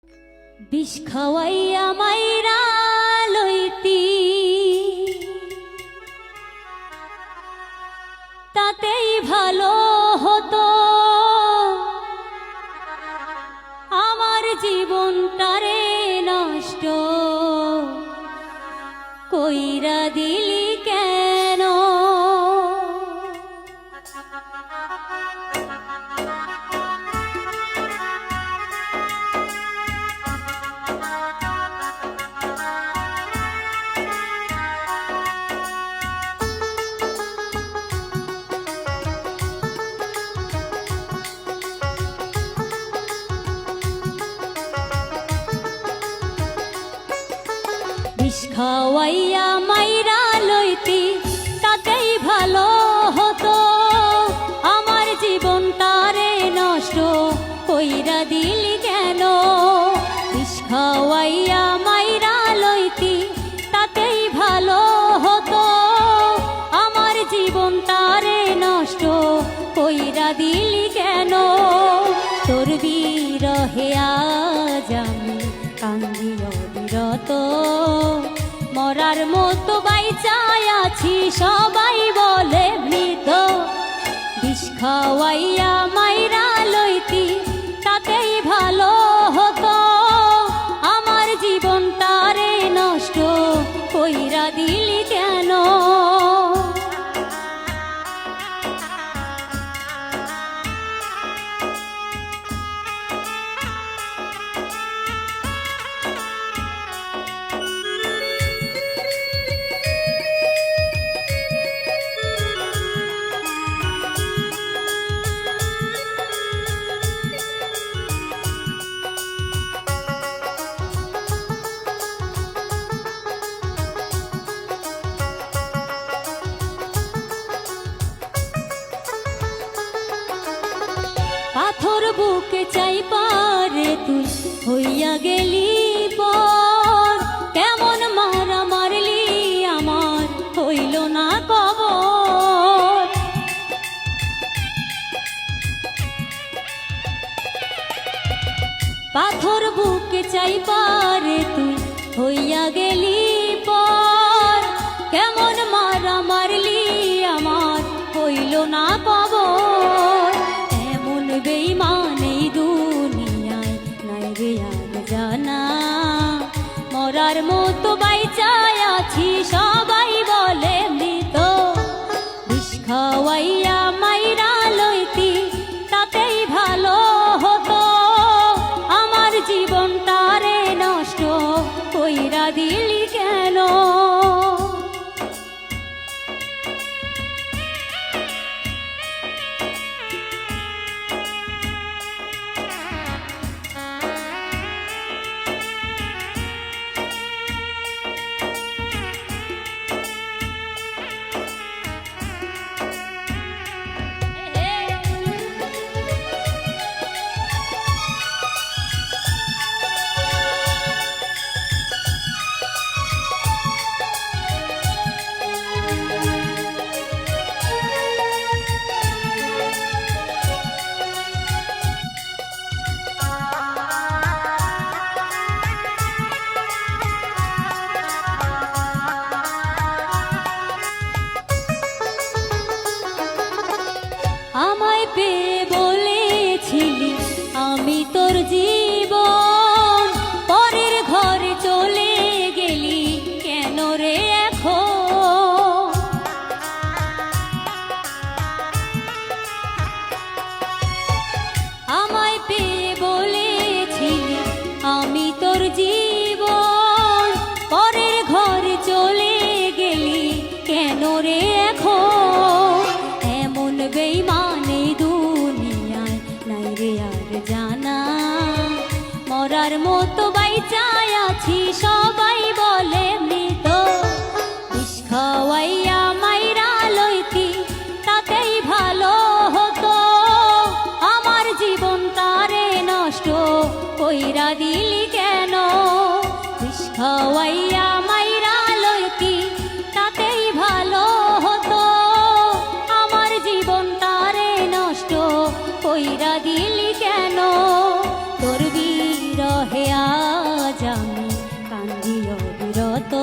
বিষ খাওয়াইয়া মাইরা লইতি তাতেই ভালো হতো আমার জীবনটারে নষ্ট কইরা দিলি কেন? বিষ খাওয়াইয়া মাইরা লইতি তাতেই ভালো হতো আমার জীবনটারে নষ্ট কইরা দিলি কেন? বিষ খাওয়াইয়া মাইরা লইতি তাতেই ভালো হতো আমার জীবনটারে নষ্ট কইরা দিলি কেন? তোর বিরহে আজ আমি কান্দি অবিরত মরার মতো বাইচাই আছি সবাই বলে মৃত। বিষ খাওয়াইয়া মাইরা লইতি তাতেই ভালো হতো আমার জীবনটারে নষ্ট কইরা দিলি কেন? পাথর বুকে চাই পারে তুই হইয়া গেলি পর কেমন মারা মারলি আমার হইল না কবর। পাথর বুকে চাই পারে তুই হইয়া গেলি পর কেমন মারা মারলি আমার হইল না কবর। বেঈমান এই দুনিয়ায় নাই রে আর জানা মরার মতো বাইচাই আছি সবাই বলে মৃত। বিষ খাওয়াইয়া মাইরা লইতি তাতেই ভালো হতো আমার জীবনটারে নষ্ট কইরা দিলি কেন? আমায় পেয়ে বলেছিলি আমি তোর জীবন পরের ঘরে চলে গেলি কেন রে এখন? আমায় পেয়ে বলেছিলি আমি তোর জীবন পরের ঘরে চলে গেলি কেন রে এখন? এমন বেঈমান এই দুনিয়ায় নাই রে আর জানা মরার মতো বাইচাই আছি সবাই বলে মৃত। বিষ খাওয়াইয়া মাইরা লইতি তাতেই ভালো হতো আমার জীবনটারে নষ্ট কইরা দিলি কেন? বিষ খাওয়াইয়া মাইরা লইতি তাতেই ভালো হতো আমার জীবনটারে নষ্ট কইরা দিলি কেন? তোর বিরহে আজ আমি কান্দি অবিরত,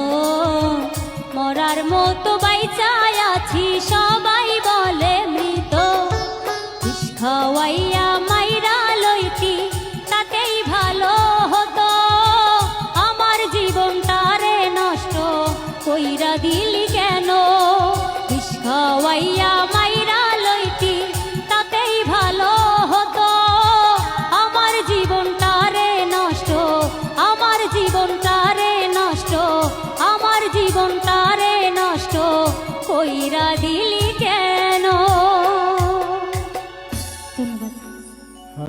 মরার মতো বাইচায় আছি সবাই বলে মৃত। বিষ খাওয়াইয়া মাইরা লইতি তাতেই ভালো হতো, আমার জীবনটারে নষ্ট কইরা দিলি কেন? বিষ খাওয়াইয়া মাইরা লইতি তাতেই ভালো হতো, আমার জীবনটারে নষ্ট, আমার জীবনটারে নষ্ট, আমার জীবনটারে নষ্ট কইরা দিলি।